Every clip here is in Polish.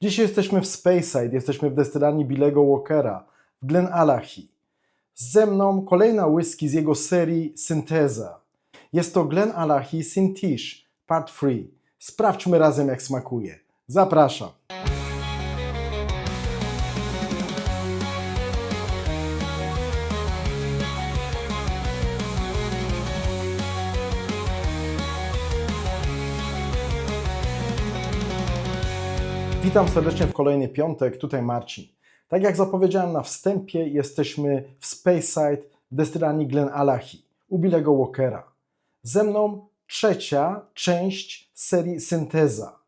Dzisiaj jesteśmy w Speyside, jesteśmy w destylarni Billego Walkera w Glenallachie. Ze mną kolejna whisky z jego serii Synthesa. Jest to Glenallachie Synthesh Part 3. Sprawdźmy razem, jak smakuje. Zapraszam. Witam serdecznie w kolejny piątek, tutaj Marcin. Tak jak zapowiedziałem na wstępie, jesteśmy w Speyside w destylarni Glenallachie u Billego Walkera. Ze mną trzecia część serii Synthesa.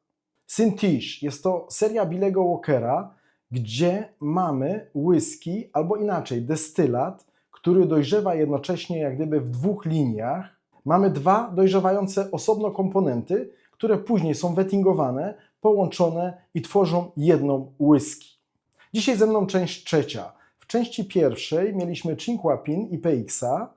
Synthesh jest to seria Billego Walkera, gdzie mamy whisky, albo inaczej destylat, który dojrzewa jednocześnie jak gdyby w dwóch liniach. Mamy dwa dojrzewające osobno komponenty, które później są wettingowane, połączone i tworzą jedną whisky. Dzisiaj ze mną część trzecia. W części pierwszej mieliśmy Cinquapin i PX-a,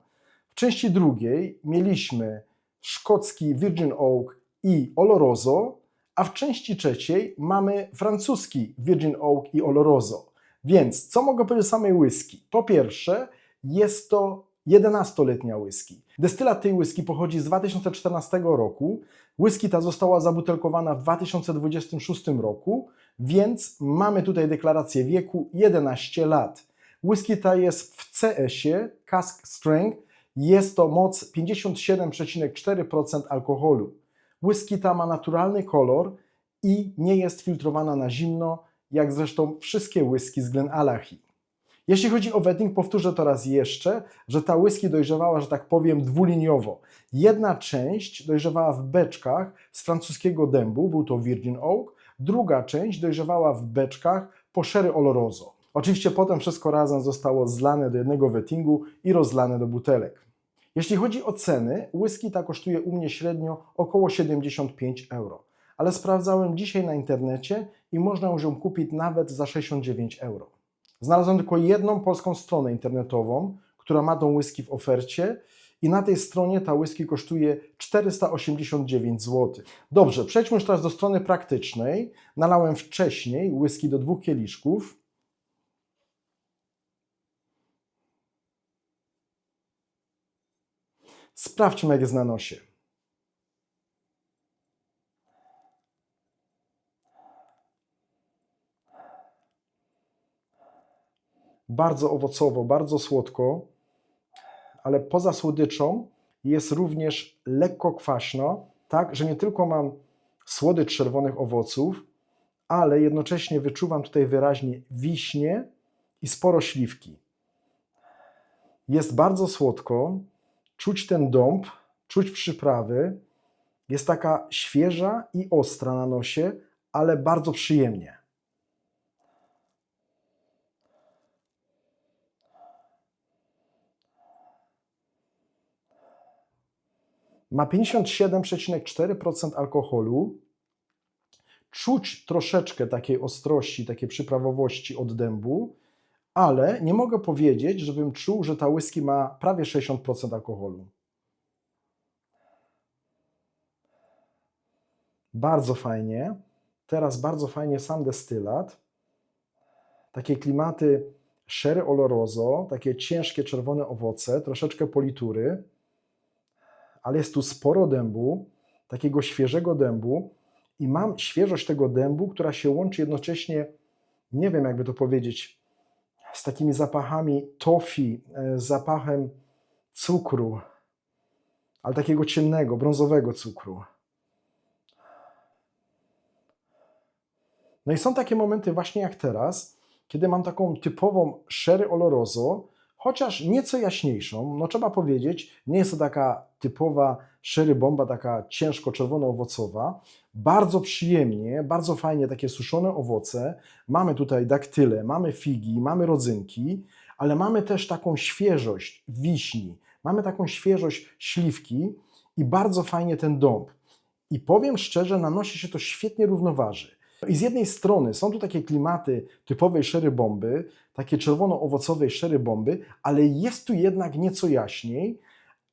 w części drugiej mieliśmy szkocki Virgin Oak i Oloroso, a w części trzeciej mamy francuski Virgin Oak i Oloroso. Więc co mogę powiedzieć o samej whisky? Po pierwsze, jest to 11-letnia whisky. Destylat tej whisky pochodzi z 2014 roku. Whisky ta została zabutelkowana w 2026 roku, więc mamy tutaj deklarację wieku 11 lat. Whisky ta jest w CS-ie, Cask Strength, jest to moc 57,4% alkoholu. Whisky ta ma naturalny kolor i nie jest filtrowana na zimno, jak zresztą wszystkie whisky z Glenallachie. Jeśli chodzi o wetting, powtórzę to raz jeszcze, że ta whisky dojrzewała, że tak powiem, dwuliniowo. Jedna część dojrzewała w beczkach z francuskiego dębu, był to Virgin Oak, druga część dojrzewała w beczkach po Sherry Oloroso. Oczywiście potem wszystko razem zostało zlane do jednego wettingu i rozlane do butelek. Jeśli chodzi o ceny, whisky ta kosztuje u mnie średnio około 75 euro, ale sprawdzałem dzisiaj na internecie i można ją kupić nawet za 69 euro. Znalazłem tylko jedną polską stronę internetową, która ma tą whisky w ofercie i na tej stronie ta whisky kosztuje 489 zł. Dobrze, przejdźmy już teraz do strony praktycznej. Nalałem wcześniej whisky do 2 kieliszków. Sprawdźmy, jak jest na nosie. Bardzo owocowo, bardzo słodko, ale poza słodyczą jest również lekko kwaśno, tak, że nie tylko mam słodycz czerwonych owoców, ale jednocześnie wyczuwam tutaj wyraźnie wiśnie i sporo śliwki. Jest bardzo słodko, czuć ten dąb, czuć przyprawy, jest taka świeża i ostra na nosie, ale bardzo przyjemnie. Ma 57,4% alkoholu. Czuć troszeczkę takiej ostrości, takiej przyprawowości od dębu, ale nie mogę powiedzieć, żebym czuł, że ta whisky ma prawie 60% alkoholu. Bardzo fajnie. Teraz bardzo fajnie sam destylat. Takie klimaty Sherry Oloroso, takie ciężkie czerwone owoce, troszeczkę politury, ale jest tu sporo dębu, takiego świeżego dębu i mam świeżość tego dębu, która się łączy jednocześnie, nie wiem jakby to powiedzieć, z takimi zapachami toffee, z zapachem cukru, ale takiego ciemnego, brązowego cukru. No i są takie momenty właśnie jak teraz, kiedy mam taką typową Sherry Oloroso, chociaż nieco jaśniejszą, no trzeba powiedzieć, nie jest to taka typowa sherry bomba, taka ciężko czerwono-owocowa. Bardzo przyjemnie, bardzo fajnie takie suszone owoce. Mamy tutaj daktyle, mamy figi, mamy rodzynki, ale mamy też taką świeżość wiśni, mamy taką świeżość śliwki i bardzo fajnie ten dąb. I powiem szczerze, nanosi się to świetnie równoważy. I z jednej strony są tu takie klimaty typowej sherry bomby, takie czerwono-owocowej sherry bomby, ale jest tu jednak nieco jaśniej,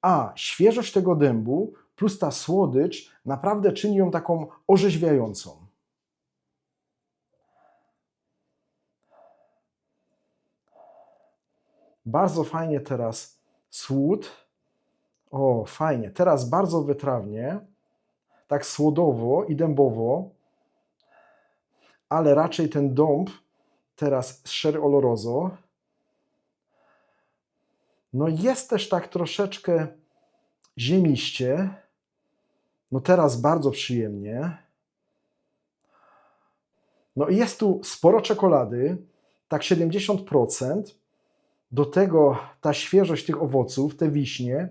a świeżość tego dębu plus ta słodycz naprawdę czyni ją taką orzeźwiającą. Bardzo fajnie teraz słód. O, fajnie. Teraz bardzo wytrawnie, tak słodowo i dębowo, ale raczej ten dąb teraz z Sherry Oloroso. No jest też tak troszeczkę ziemiście. No teraz bardzo przyjemnie. No i jest tu sporo czekolady, tak 70%. Do tego ta świeżość tych owoców, te wiśnie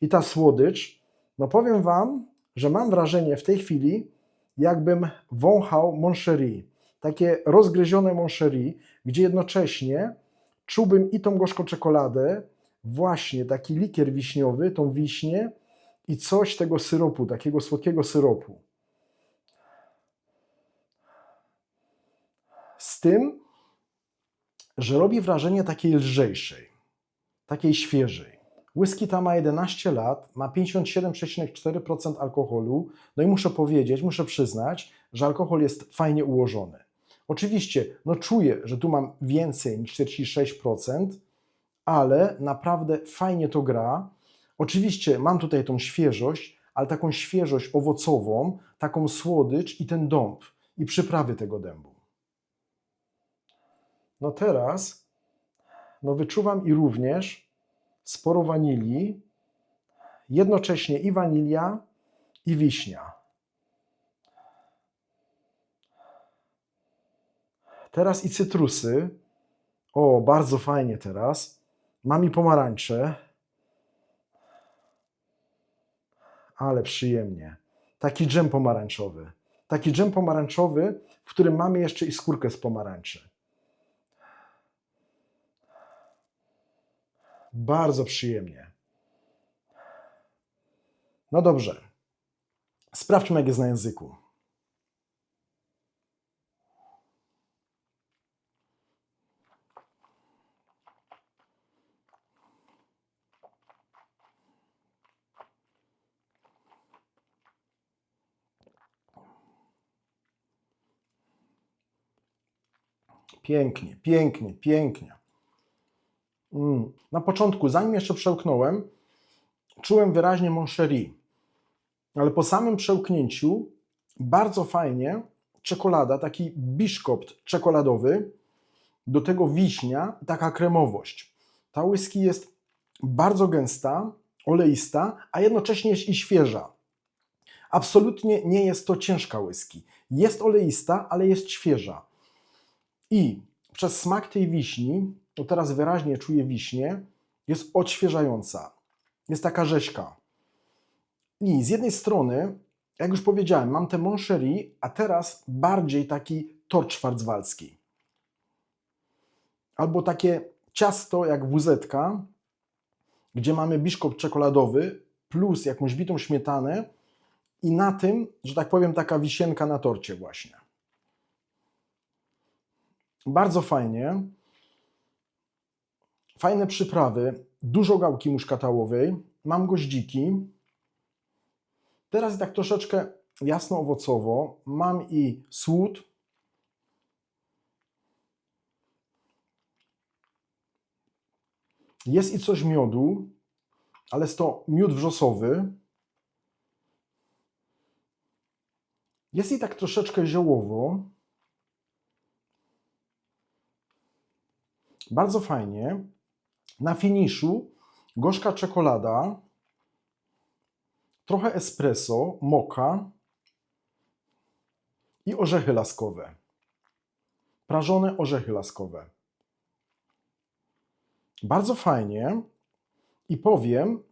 i ta słodycz. No powiem Wam, że mam wrażenie w tej chwili, jakbym wąchał Moncherie. Takie rozgryzione Moncherie, gdzie jednocześnie czułbym i tą gorzką czekoladę, właśnie taki likier wiśniowy, tą wiśnię i coś tego syropu, takiego słodkiego syropu. Z tym, że robi wrażenie takiej lżejszej, takiej świeżej. Whisky ta ma 11 lat, ma 57,4% alkoholu, no i muszę powiedzieć, muszę przyznać, że alkohol jest fajnie ułożony. Oczywiście, no czuję, że tu mam więcej niż 46%, ale naprawdę fajnie to gra. Oczywiście mam tutaj tą świeżość, ale taką świeżość owocową, taką słodycz i ten dąb i przyprawy tego dębu. No teraz no wyczuwam i również sporo wanilii, jednocześnie i wanilia, i wiśnia. Teraz i cytrusy. O, bardzo fajnie teraz. Mam i pomarańcze. Ale przyjemnie. Taki dżem pomarańczowy. Taki dżem pomarańczowy, w którym mamy jeszcze i skórkę z pomarańczy. Bardzo przyjemnie. No dobrze. Sprawdźmy, jak jest na języku. Pięknie, pięknie, pięknie. Na początku, zanim jeszcze przełknąłem, czułem wyraźnie Moncherie, ale po samym przełknięciu bardzo fajnie czekolada, taki biszkopt czekoladowy, do tego wiśnia, taka kremowość. Ta whisky jest bardzo gęsta, oleista, a jednocześnie jest i świeża. Absolutnie nie jest to ciężka whisky. Jest oleista, ale jest świeża. I przez smak tej wiśni, to teraz wyraźnie czuję wiśnię, jest odświeżająca. Jest taka rzeźka. I z jednej strony, jak już powiedziałem, mam te Moncherie, a teraz bardziej taki tort szwarcwalski. Albo takie ciasto jak WZ-ka, gdzie mamy biszkopt czekoladowy plus jakąś bitą śmietanę i na tym, że tak powiem, taka wisienka na torcie właśnie. Bardzo fajnie. Fajne przyprawy, dużo gałki muszkatałowej, mam goździki. Teraz tak troszeczkę jasno owocowo, mam i słód. Jest i coś miodu, ale jest to miód wrzosowy. Jest i tak troszeczkę ziołowo. Bardzo fajnie. Na finiszu gorzka czekolada, trochę espresso, moka i orzechy laskowe. Prażone orzechy laskowe. Bardzo fajnie i powiem,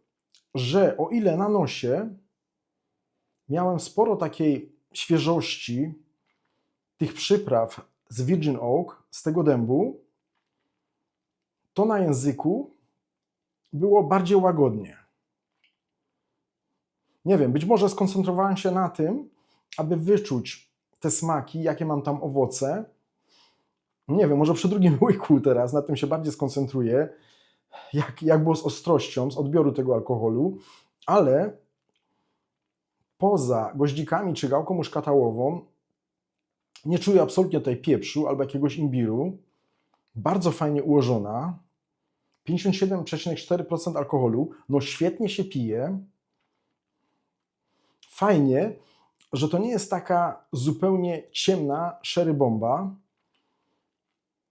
że o ile na nosie miałem sporo takiej świeżości tych przypraw z Virgin Oak, z tego dębu, to na języku było bardziej łagodnie. Nie wiem, być może skoncentrowałem się na tym, aby wyczuć te smaki, jakie mam tam owoce. Nie wiem, może przy drugim łyku teraz na tym się bardziej skoncentruję, jak było z ostrością, z odbioru tego alkoholu, ale poza goździkami czy gałką muszkatałową nie czuję absolutnie tutaj pieprzu albo jakiegoś imbiru. Bardzo fajnie ułożona, 57,4% alkoholu, no świetnie się pije. Fajnie, że to nie jest taka zupełnie ciemna sherry bomba.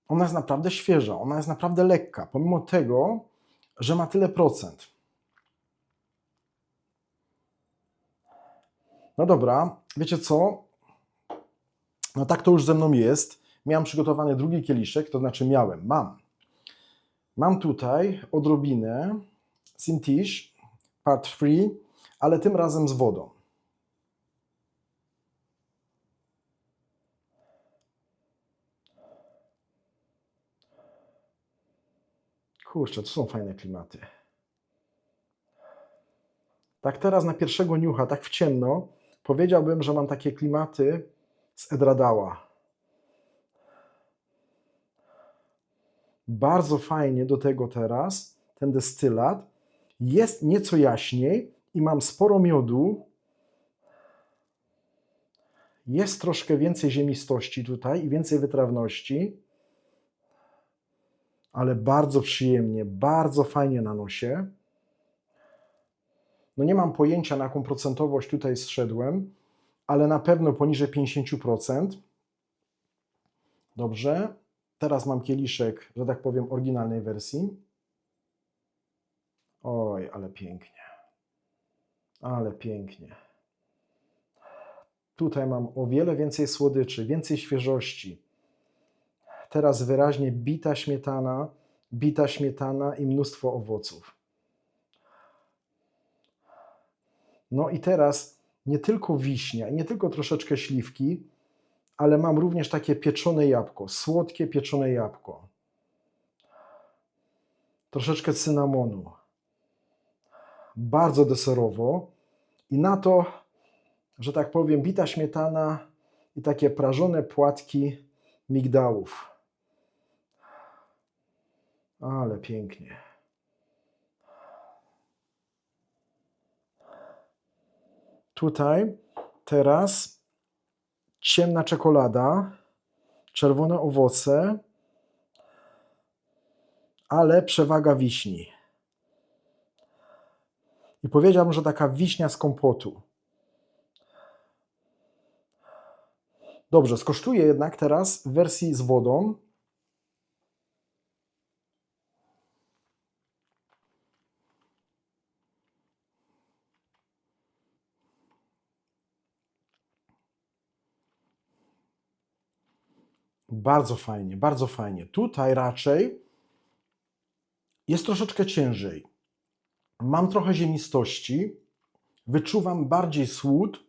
Ona jest naprawdę świeża, ona jest naprawdę lekka, pomimo tego, że ma tyle procent. No dobra, wiecie co? No tak to już ze mną jest. Miałem przygotowany drugi kieliszek, to znaczy mam tutaj odrobinę Sintiche Part 3, ale tym razem z wodą. Kurczę, to są fajne klimaty. Tak teraz na pierwszego niucha, tak w ciemno, powiedziałbym, że mam takie klimaty z Edradała. Bardzo fajnie do tego teraz ten destylat. Jest nieco jaśniej i mam sporo miodu. Jest troszkę więcej ziemistości tutaj i więcej wytrawności. Ale bardzo przyjemnie, bardzo fajnie na nosie. No nie mam pojęcia, na jaką procentowość tutaj zszedłem, ale na pewno poniżej 50%. Dobrze. Teraz mam kieliszek, że tak powiem, oryginalnej wersji. Oj, ale pięknie. Ale pięknie. Tutaj mam o wiele więcej słodyczy, więcej świeżości. Teraz wyraźnie bita śmietana i mnóstwo owoców. No i teraz nie tylko wiśnia, nie tylko troszeczkę śliwki, ale mam również takie pieczone jabłko, słodkie pieczone jabłko. Troszeczkę cynamonu. Bardzo deserowo. I na to, że tak powiem, bita śmietana i takie prażone płatki migdałów. Ale pięknie. Tutaj teraz ciemna czekolada, czerwone owoce, ale przewaga wiśni. I powiedziałbym, że taka wiśnia z kompotu. Dobrze, skosztuję jednak teraz w wersji z wodą. Bardzo fajnie, bardzo fajnie. Tutaj raczej jest troszeczkę ciężej. Mam trochę ziemistości, wyczuwam bardziej słód,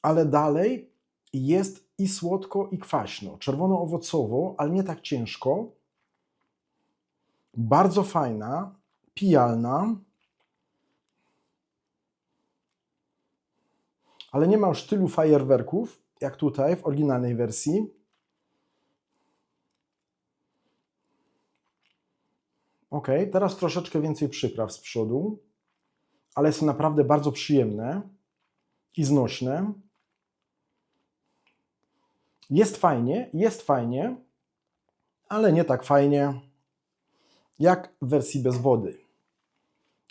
ale dalej jest i słodko, i kwaśno. Czerwono-owocowo, ale nie tak ciężko. Bardzo fajna, pijalna, ale nie ma już tylu fajerwerków, jak tutaj w oryginalnej wersji. Ok, teraz troszeczkę więcej przypraw z przodu, ale jest to naprawdę bardzo przyjemne i znośne. Jest fajnie, ale nie tak fajnie jak w wersji bez wody.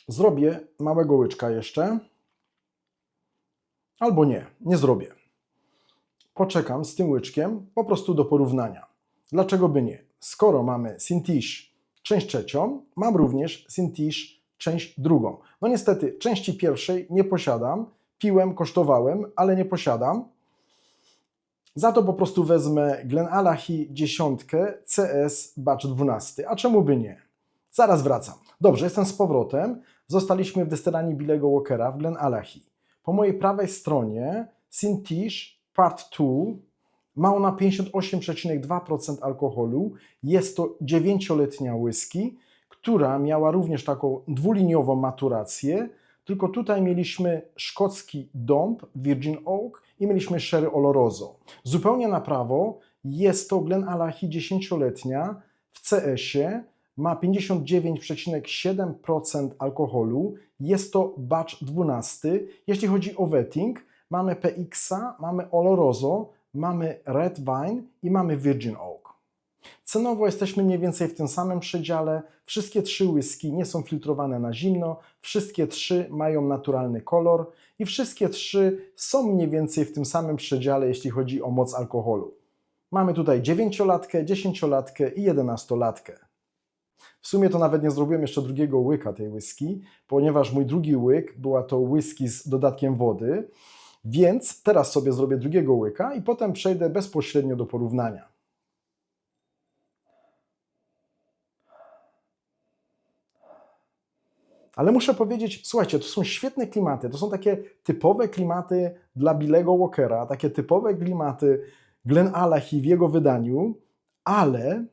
Zrobię małego łyczka jeszcze, albo nie zrobię. Poczekam z tym łyczkiem po prostu do porównania. Dlaczego by nie? Skoro mamy Sintiche część trzecią, mam również Sintiche część drugą. No niestety części pierwszej nie posiadam, piłem, kosztowałem, ale nie posiadam. Za to po prostu wezmę Glenallachie 10 CS Batch 12. A czemu by nie? Zaraz wracam. Dobrze, jestem z powrotem. Zostaliśmy w destylanii Billego Walkera w Glenallachie. Po mojej prawej stronie Sintiche Part 2. Ma ona 58,2% alkoholu. Jest to 9-letnia whisky, która miała również taką dwuliniową maturację, tylko tutaj mieliśmy szkocki dąb, Virgin Oak i mieliśmy sherry Oloroso. Zupełnie na prawo jest to Glenallachie 10-letnia w CS-ie, ma 59,7% alkoholu, jest to batch 12. Jeśli chodzi o wetting, mamy PX-a, mamy Oloroso, mamy Red Wine i mamy Virgin Oak. Cenowo jesteśmy mniej więcej w tym samym przedziale. Wszystkie 3 whisky nie są filtrowane na zimno, wszystkie 3 mają naturalny kolor i wszystkie 3 są mniej więcej w tym samym przedziale, jeśli chodzi o moc alkoholu. Mamy tutaj 9-latkę, 10-latkę i 11-latkę. W sumie to nawet nie zrobiłem jeszcze drugiego łyka tej whisky, ponieważ mój drugi łyk była to whisky z dodatkiem wody, więc teraz sobie zrobię drugiego łyka i potem przejdę bezpośrednio do porównania. Ale muszę powiedzieć, słuchajcie, to są świetne klimaty, to są takie typowe klimaty dla Billego Walkera, takie typowe klimaty Glenallachie w jego wydaniu, ale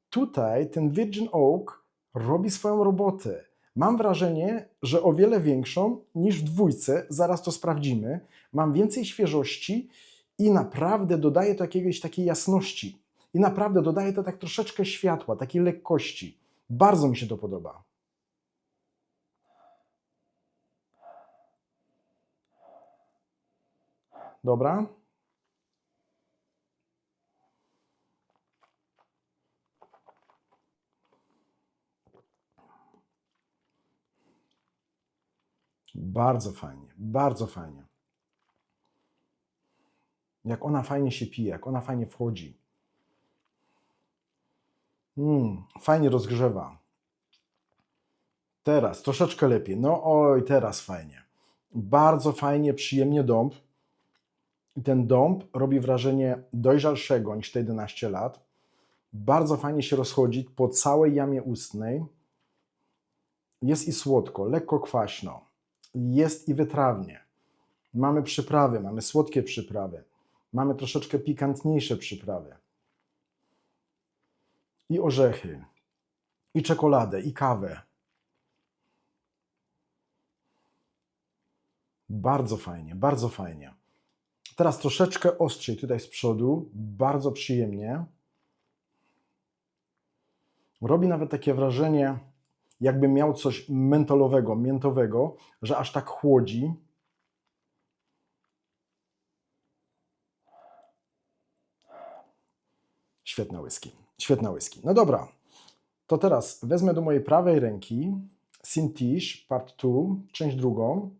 tutaj ten Virgin Oak robi swoją robotę. Mam wrażenie, że o wiele większą niż w dwójce, zaraz to sprawdzimy. Mam więcej świeżości i naprawdę dodaje to jakiegoś takiej jasności. I naprawdę dodaje to tak troszeczkę światła, takiej lekkości. Bardzo mi się to podoba. Dobra. Bardzo fajnie, bardzo fajnie. Jak ona fajnie się pije, jak ona fajnie wchodzi. Fajnie rozgrzewa. Teraz troszeczkę lepiej. No oj, teraz fajnie. Bardzo fajnie, przyjemnie dąb. I ten dąb robi wrażenie dojrzalszego niż te 11 lat. Bardzo fajnie się rozchodzi po całej jamie ustnej. Jest i słodko, lekko kwaśno. Jest i wytrawnie. Mamy przyprawy, mamy słodkie przyprawy. Mamy troszeczkę pikantniejsze przyprawy. I orzechy, i czekoladę, i kawę. Bardzo fajnie, bardzo fajnie. Teraz troszeczkę ostrzej tutaj z przodu, bardzo przyjemnie. Robi nawet takie wrażenie, jakby miał coś mentolowego, miętowego, że aż tak chłodzi. Świetna whisky, świetna whisky. No dobra, to teraz wezmę do mojej prawej ręki Sintiche Part 2, część drugą.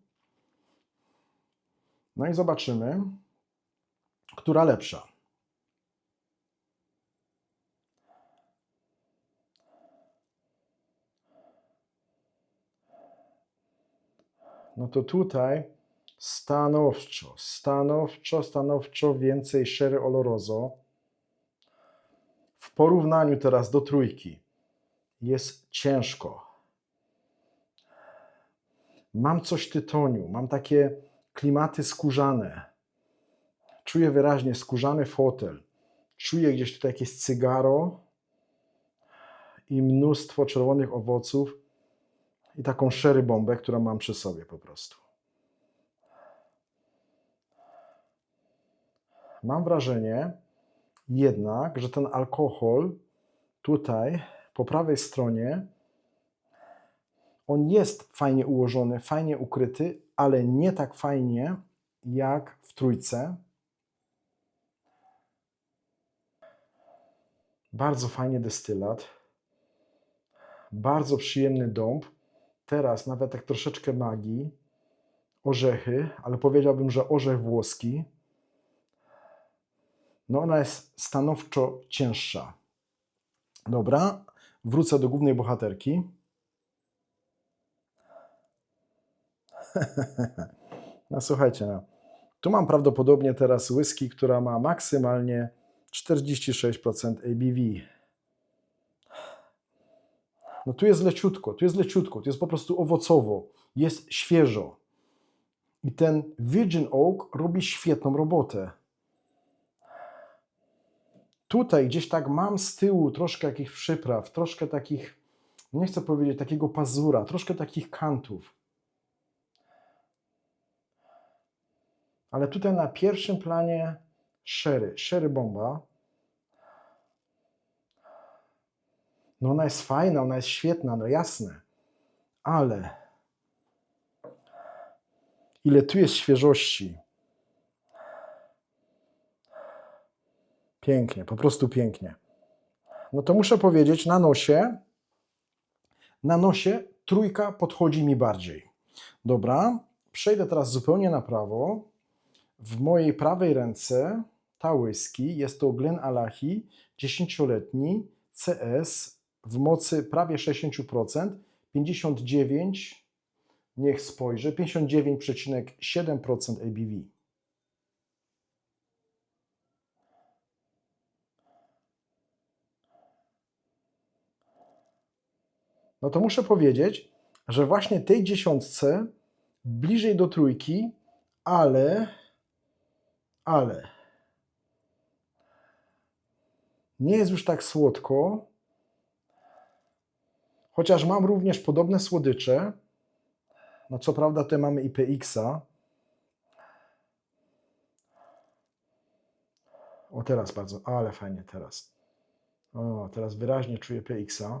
No i zobaczymy, która lepsza. No to tutaj stanowczo więcej Sherry Oloroso. W porównaniu teraz do trójki jest ciężko. Mam coś tytoniu, mam takie klimaty skórzane. Czuję wyraźnie skórzany fotel. Czuję gdzieś tutaj jakieś cygaro i mnóstwo czerwonych owoców i taką sherry bombę, którą mam przy sobie po prostu. Mam wrażenie jednak, że ten alkohol tutaj po prawej stronie on jest fajnie ułożony, fajnie ukryty, ale nie tak fajnie jak w trójce. Bardzo fajnie destylat. Bardzo przyjemny dąb. Teraz nawet tak troszeczkę magii. Orzechy, ale powiedziałbym, że orzech włoski. No ona jest stanowczo cięższa. Dobra, wrócę do głównej bohaterki. No słuchajcie, no. Tu mam prawdopodobnie teraz whisky, która ma maksymalnie 46% ABV. No tu jest leciutko, tu jest po prostu owocowo, jest świeżo. I ten Virgin Oak robi świetną robotę. Tutaj gdzieś tak mam z tyłu troszkę jakichś przypraw, troszkę takich, nie chcę powiedzieć takiego pazura, troszkę takich kantów. Ale tutaj na pierwszym planie sherry bomba. No ona jest fajna, ona jest świetna, no jasne. Ale ile tu jest świeżości. Pięknie, po prostu pięknie. No to muszę powiedzieć, na nosie trójka podchodzi mi bardziej. Dobra, przejdę teraz zupełnie na prawo. W mojej prawej ręce ta whisky jest to Glenallachie 10-letni CS w mocy prawie 60%, 59, niech spojrzę, 59,7% ABV. No to muszę powiedzieć, że właśnie tej dziesiątce bliżej do trójki, ale nie jest już tak słodko, chociaż mam również podobne słodycze. No co prawda tutaj mamy IPX-a. O teraz bardzo, ale fajnie teraz. O, teraz wyraźnie czuję PX-a.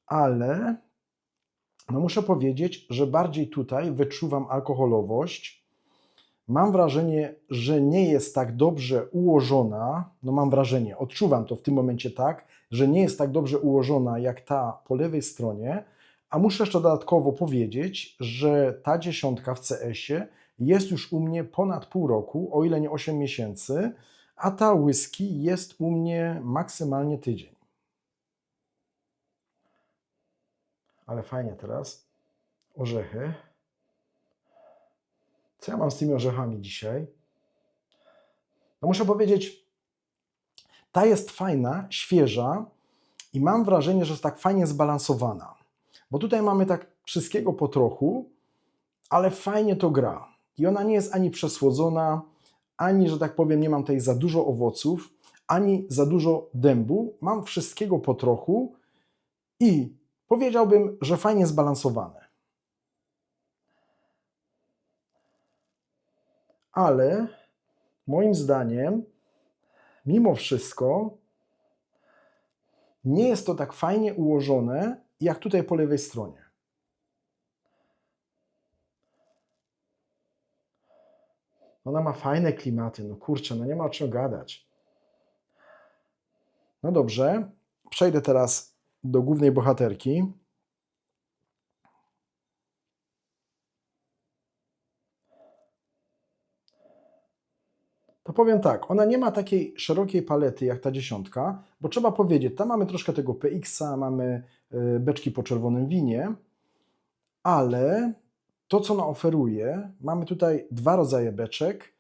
Ale no muszę powiedzieć, że bardziej tutaj wyczuwam alkoholowość. Mam wrażenie, że nie jest tak dobrze ułożona. No mam wrażenie, odczuwam to w tym momencie tak, że nie jest tak dobrze ułożona jak ta po lewej stronie. A muszę jeszcze dodatkowo powiedzieć, że ta dziesiątka w CS-ie jest już u mnie ponad pół roku, o ile nie 8 miesięcy, a ta whisky jest u mnie maksymalnie tydzień. Ale fajnie teraz. Orzechy. Co ja mam z tymi orzechami dzisiaj? No muszę powiedzieć, ta jest fajna, świeża i mam wrażenie, że jest tak fajnie zbalansowana. Bo tutaj mamy tak wszystkiego po trochu, ale fajnie to gra. I ona nie jest ani przesłodzona, ani, że tak powiem, nie mam tutaj za dużo owoców, ani za dużo dębu. Mam wszystkiego po trochu i powiedziałbym, że fajnie zbalansowane. Ale moim zdaniem, mimo wszystko, nie jest to tak fajnie ułożone, jak tutaj po lewej stronie. Ona ma fajne klimaty, no kurczę, no nie ma o czym gadać. No dobrze, przejdę teraz do głównej bohaterki. To powiem tak, ona nie ma takiej szerokiej palety jak ta dziesiątka, bo trzeba powiedzieć, tam mamy troszkę tego PX-a, mamy beczki po czerwonym winie, ale to, co ona oferuje, mamy tutaj dwa rodzaje beczek,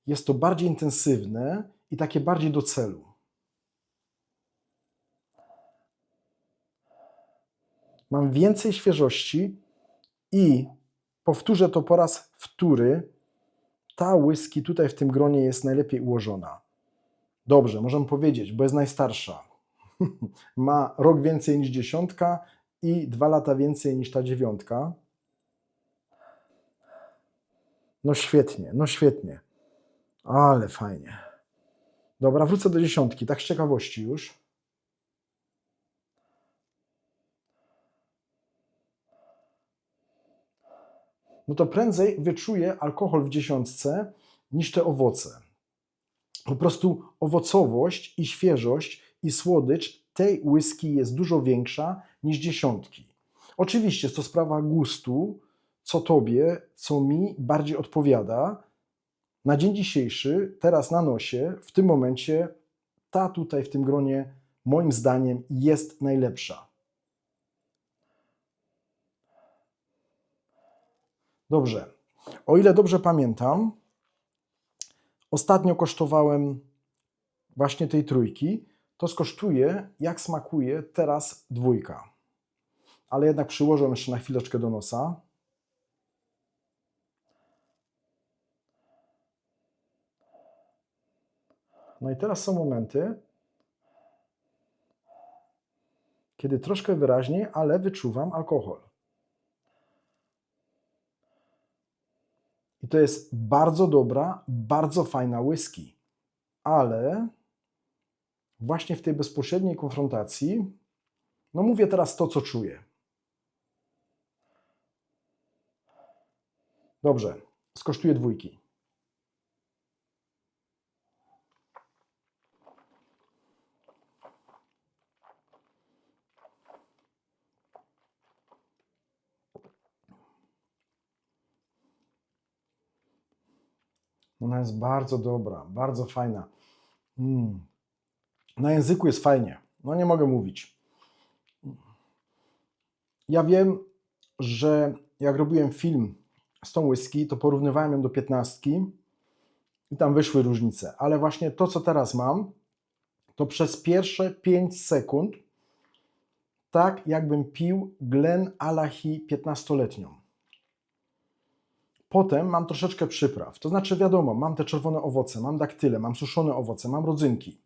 jest to bardziej intensywne i takie bardziej do celu. Mam więcej świeżości i powtórzę to po raz wtóry, ta whisky tutaj w tym gronie jest najlepiej ułożona. Dobrze, możemy powiedzieć, bo jest najstarsza. Ma rok więcej niż dziesiątka i 2 lata więcej niż ta dziewiątka. No świetnie, no świetnie. Ale fajnie. Dobra, wrócę do dziesiątki, tak z ciekawości już. No to prędzej wyczuję alkohol w dziesiątce niż te owoce. Po prostu owocowość i świeżość i słodycz tej whisky jest dużo większa niż dziesiątki. Oczywiście jest to sprawa gustu, co tobie, co mi bardziej odpowiada. Na dzień dzisiejszy, teraz na nosie, w tym momencie, ta tutaj w tym gronie moim zdaniem jest najlepsza. Dobrze, o ile dobrze pamiętam, ostatnio kosztowałem właśnie tej trójki, to skosztuję, jak smakuje teraz dwójka. Ale jednak przyłożę jeszcze na chwileczkę do nosa. No i teraz są momenty, kiedy troszkę wyraźniej, ale wyczuwam alkohol. I to jest bardzo dobra, bardzo fajna whisky. Ale właśnie w tej bezpośredniej konfrontacji, no mówię teraz to, co czuję. Dobrze, skosztuję dwójki. Ona jest bardzo dobra, bardzo fajna. Na języku jest fajnie. No nie mogę mówić. Ja wiem, że jak robiłem film z tą whisky, to porównywałem ją do 15 i tam wyszły różnice. Ale właśnie to, co teraz mam, to przez pierwsze 5 sekund tak, jakbym pił Glenallachie 15-letnią. Potem mam troszeczkę przypraw. To znaczy, wiadomo, mam te czerwone owoce, mam daktyle, mam suszone owoce, mam rodzynki.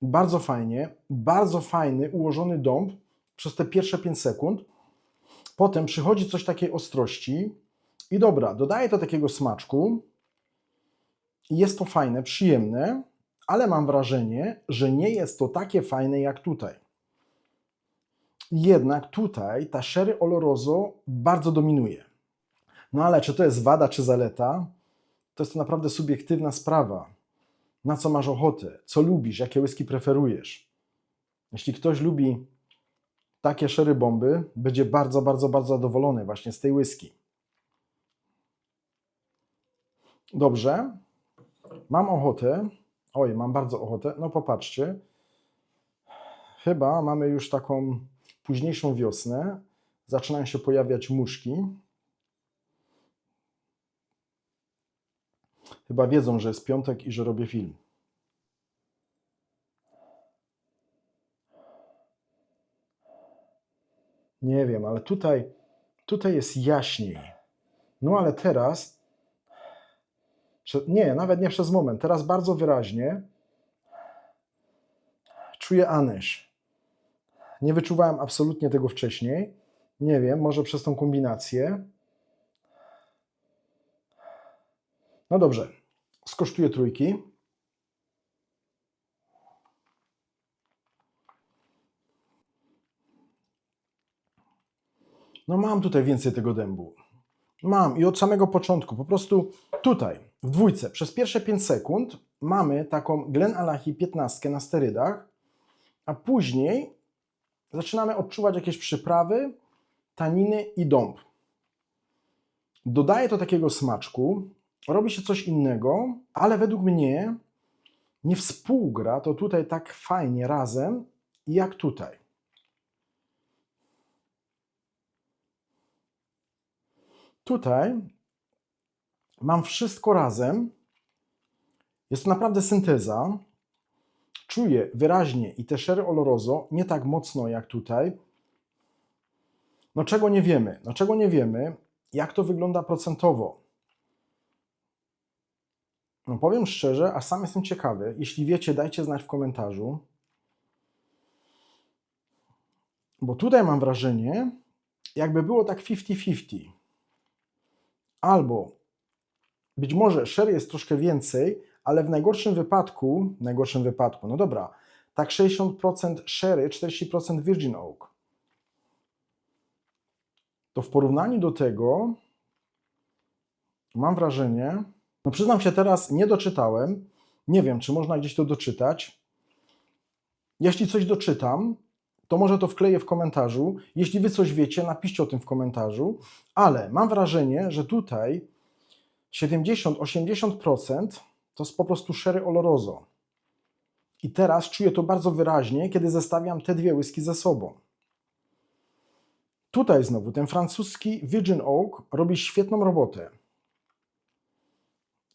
Bardzo fajnie, bardzo fajny, ułożony dąb przez te pierwsze 5 sekund. Potem przychodzi coś takiej ostrości i dobra, dodaję to takiego smaczku. Jest to fajne, przyjemne, ale mam wrażenie, że nie jest to takie fajne jak tutaj. Jednak tutaj ta Sherry Oloroso bardzo dominuje. No ale czy to jest wada, czy zaleta? To jest to naprawdę subiektywna sprawa. Na co masz ochotę? Co lubisz? Jakie whisky preferujesz? Jeśli ktoś lubi takie sherry bomby, będzie bardzo, bardzo, bardzo zadowolony właśnie z tej whisky. Dobrze. Mam ochotę. Oj, mam bardzo ochotę. No popatrzcie. Chyba mamy już taką późniejszą wiosnę. Zaczynają się pojawiać muszki. Chyba wiedzą, że jest piątek i że robię film. Nie wiem, ale tutaj jest jaśniej. No ale teraz, nie, nawet nie przez moment, teraz bardzo wyraźnie czuję anyż. Nie wyczuwałem absolutnie tego wcześniej. Nie wiem, może przez tą kombinację. No dobrze, skosztuję trójki. No mam tutaj więcej tego dębu. Mam i od samego początku, po prostu tutaj, w dwójce, przez pierwsze 5 sekund mamy taką Glenallachie 15 na sterydach, a później zaczynamy odczuwać jakieś przyprawy, taniny i dąb. Dodaje to takiego smaczku, robi się coś innego, ale według mnie nie współgra to tutaj tak fajnie razem, jak tutaj. Tutaj mam wszystko razem. Jest to naprawdę synteza. Czuję wyraźnie i te Sherry Oloroso nie tak mocno jak tutaj. No czego nie wiemy? No czego nie wiemy, jak to wygląda procentowo. No powiem szczerze, a sam jestem ciekawy. Jeśli wiecie, dajcie znać w komentarzu. Bo tutaj mam wrażenie, jakby było tak 50-50. Albo być może sherry jest troszkę więcej, ale w najgorszym wypadku, no dobra, tak 60% sherry, 40% Virgin Oak. To w porównaniu do tego mam wrażenie, no przyznam się teraz, nie doczytałem, nie wiem, czy można gdzieś to doczytać. Jeśli coś doczytam, to może to wkleję w komentarzu. Jeśli wy coś wiecie, napiszcie o tym w komentarzu, ale mam wrażenie, że tutaj 70-80% to jest po prostu Sherry Oloroso. I teraz czuję to bardzo wyraźnie, kiedy zestawiam te dwie whisky ze sobą. Tutaj znowu ten francuski Virgin Oak robi świetną robotę.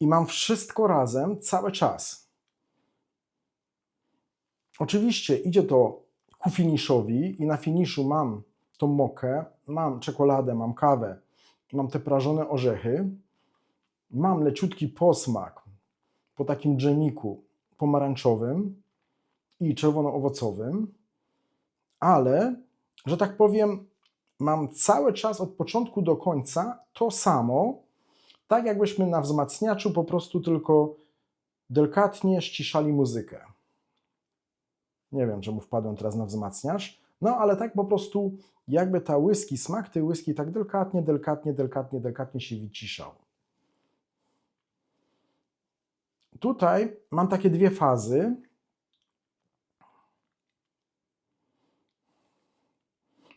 I mam wszystko razem cały czas. Oczywiście idzie to ku finiszowi i na finiszu mam tą mokę, mam czekoladę, mam kawę, mam te prażone orzechy, mam leciutki posmak po takim dżemiku pomarańczowym i czerwono-owocowym, ale, że tak powiem, mam cały czas od początku do końca to samo, tak jakbyśmy na wzmacniaczu po prostu tylko delikatnie ściszali muzykę. Nie wiem, czemu wpadłem teraz na wzmacniacz, no ale tak po prostu jakby ta whisky, smak tej whisky tak delikatnie się wyciszał. Tutaj mam takie dwie fazy.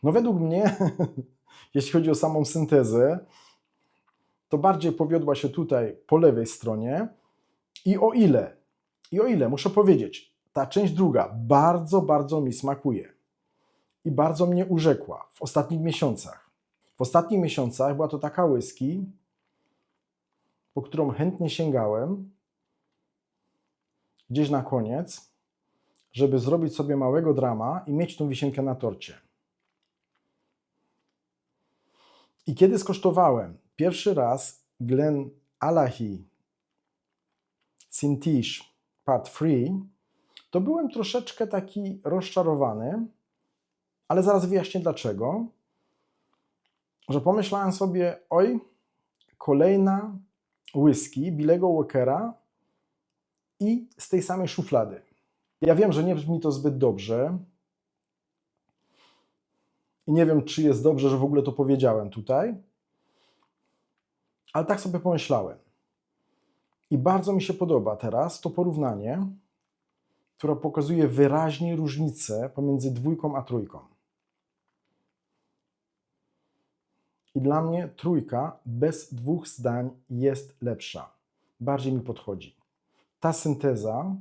No według mnie, jeśli chodzi o samą syntezę, to bardziej powiodła się tutaj po lewej stronie. I o ile, muszę powiedzieć, ta część druga bardzo, bardzo mi smakuje i bardzo mnie urzekła w ostatnich miesiącach. W ostatnich miesiącach była to taka whisky, po którą chętnie sięgałem gdzieś na koniec, żeby zrobić sobie małego drama i mieć tą wisienkę na torcie. I kiedy skosztowałem pierwszy raz Glenallachie Sintiche Part 3, to byłem troszeczkę taki rozczarowany, ale zaraz wyjaśnię dlaczego. Że pomyślałem sobie, oj, kolejna whisky Billego Walkera i z tej samej szuflady. Ja wiem, że nie brzmi to zbyt dobrze i nie wiem, czy jest dobrze, że w ogóle to powiedziałem tutaj, ale tak sobie pomyślałem. I bardzo mi się podoba teraz to porównanie, które pokazuje wyraźnie różnicę pomiędzy dwójką a trójką. I dla mnie trójka bez dwóch zdań jest lepsza. Bardziej mi podchodzi. Ta synteza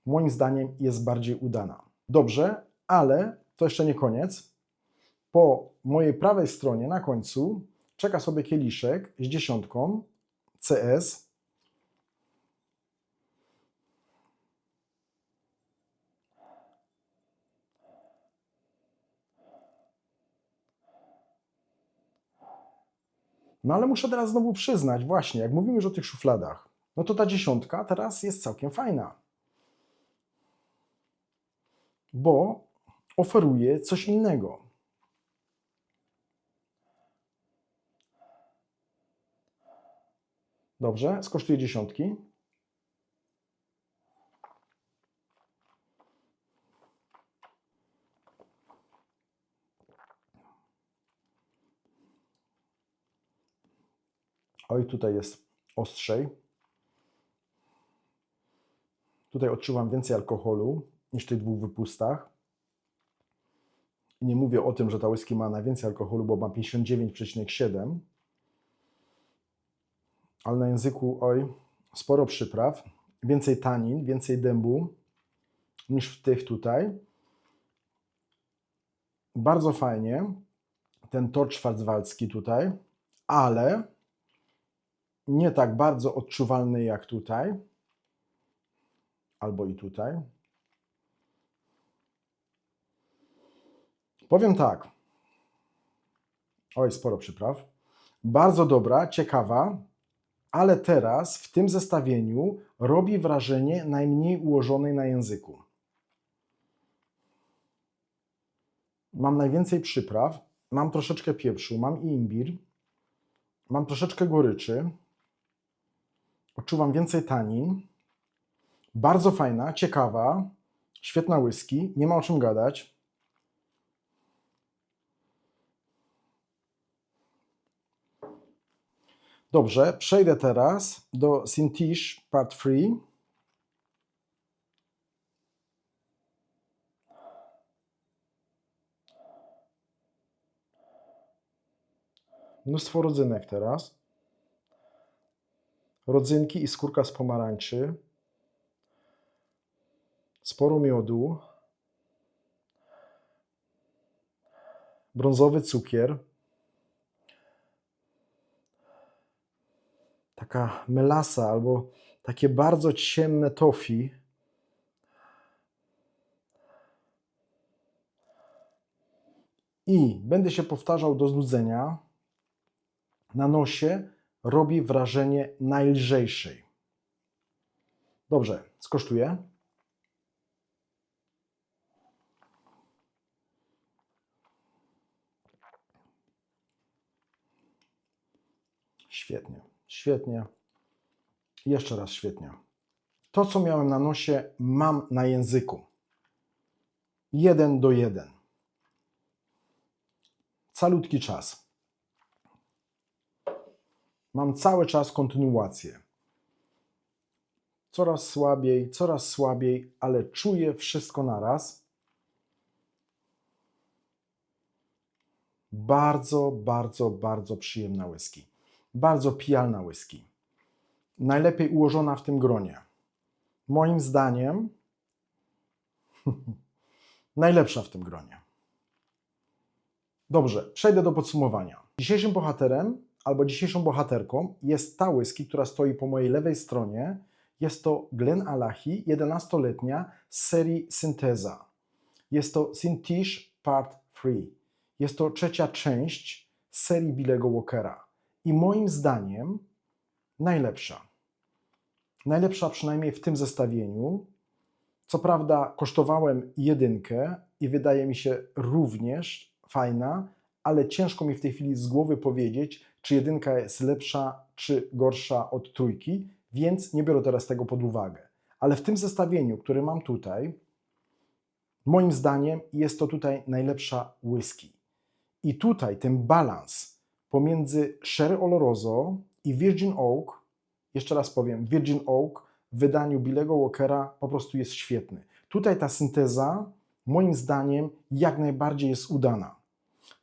moim zdaniem jest bardziej udana. Dobrze, ale to jeszcze nie koniec. Po mojej prawej stronie na końcu czeka sobie kieliszek z 10 CS. No ale muszę teraz znowu przyznać, właśnie, jak mówimy już o tych szufladach, no to ta 10 teraz jest całkiem fajna. Bo oferuje coś innego. Dobrze, skosztuję 10. Oj, tutaj jest ostrzej. Tutaj odczuwam więcej alkoholu niż w tych dwóch wypustach. I nie mówię o tym, że ta whisky ma najwięcej alkoholu, bo ma 59,7. Ale na języku, oj, sporo przypraw, więcej tanin, więcej dębu niż w tych tutaj. Bardzo fajnie ten tort szwarcwaldzki tutaj, ale nie tak bardzo odczuwalny jak tutaj, albo i tutaj. Powiem tak, oj, sporo przypraw, bardzo dobra, ciekawa, ale teraz w tym zestawieniu robi wrażenie najmniej ułożonej na języku. Mam najwięcej przypraw, mam troszeczkę pieprzu, mam i imbir, mam troszeczkę goryczy, odczuwam więcej tanin. Bardzo fajna, ciekawa, świetna whisky, nie ma o czym gadać. Dobrze, przejdę teraz do Sintiche Part 3. Mnóstwo rodzynek teraz. Rodzynki i skórka z pomarańczy. Sporo miodu. Brązowy cukier. Taka melasa albo takie bardzo ciemne toffee. I będę się powtarzał do znudzenia. Na nosie robi wrażenie najlżejszej. Dobrze, skosztuję. Świetnie, świetnie. Jeszcze raz świetnie. To, co miałem na nosie, mam na języku. 1:1. Calutki czas. Mam cały czas kontynuację. Coraz słabiej, ale czuję wszystko naraz. Bardzo, bardzo, bardzo przyjemna whisky. Bardzo pijalna whisky. Najlepiej ułożona w tym gronie. Moim zdaniem najlepsza w tym gronie. Dobrze, przejdę do podsumowania. Dzisiejszym bohaterem albo dzisiejszą bohaterką jest ta whisky, która stoi po mojej lewej stronie. Jest to Glenallachie 11-letnia z serii Synthesa. Jest to Synthèse Part 3. Jest to trzecia część serii Billego Walkera. I moim zdaniem najlepsza. Najlepsza przynajmniej w tym zestawieniu. Co prawda kosztowałem jedynkę i wydaje mi się również fajna, ale ciężko mi w tej chwili z głowy powiedzieć, czy jedynka jest lepsza, czy gorsza od trójki, więc nie biorę teraz tego pod uwagę. Ale w tym zestawieniu, które mam tutaj, moim zdaniem jest to tutaj najlepsza whisky. I tutaj ten balans pomiędzy Sherry Oloroso i Virgin Oak, jeszcze raz powiem, Virgin Oak w wydaniu Billego Walkera po prostu jest świetny. Tutaj ta synteza moim zdaniem jak najbardziej jest udana.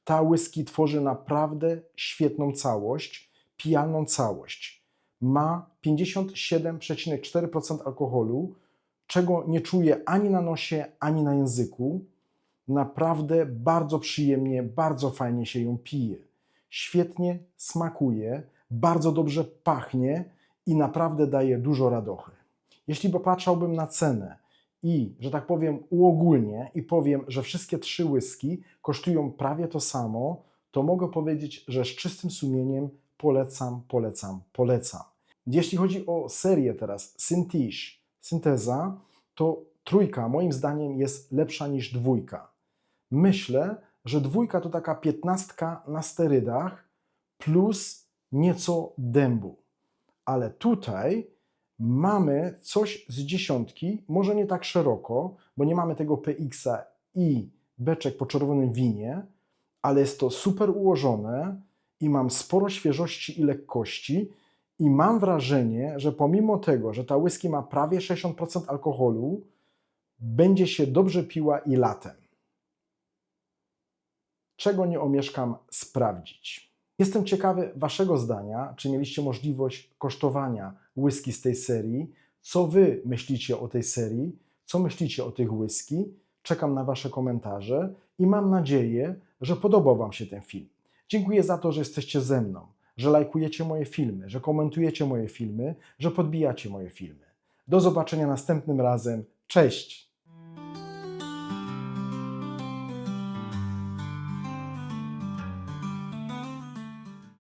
Ta whisky tworzy naprawdę świetną całość, pijalną całość. Ma 57,4% alkoholu, czego nie czuję ani na nosie, ani na języku. Naprawdę bardzo przyjemnie, bardzo fajnie się ją pije. Świetnie smakuje, bardzo dobrze pachnie i naprawdę daje dużo radochy. Jeśli popatrzałbym na cenę i, że tak powiem, uogólnię i powiem, że wszystkie trzy whisky kosztują prawie to samo, to mogę powiedzieć, że z czystym sumieniem polecam, polecam, polecam. Jeśli chodzi o serię teraz Synthesa, to trójka moim zdaniem jest lepsza niż dwójka. Myślę, że dwójka to taka 15 na sterydach plus nieco dębu. Ale tutaj mamy coś z dziesiątki, może nie tak szeroko, bo nie mamy tego PX-a i beczek po czerwonym winie, ale jest to super ułożone i mam sporo świeżości i lekkości i mam wrażenie, że pomimo tego, że ta whisky ma prawie 60% alkoholu, będzie się dobrze piła i latem. Czego nie omieszkam sprawdzić. Jestem ciekawy Waszego zdania, czy mieliście możliwość kosztowania whisky z tej serii, co Wy myślicie o tej serii, co myślicie o tych whisky. Czekam na Wasze komentarze i mam nadzieję, że podobał Wam się ten film. Dziękuję za to, że jesteście ze mną, że lajkujecie moje filmy, że komentujecie moje filmy, że podbijacie moje filmy. Do zobaczenia następnym razem. Cześć!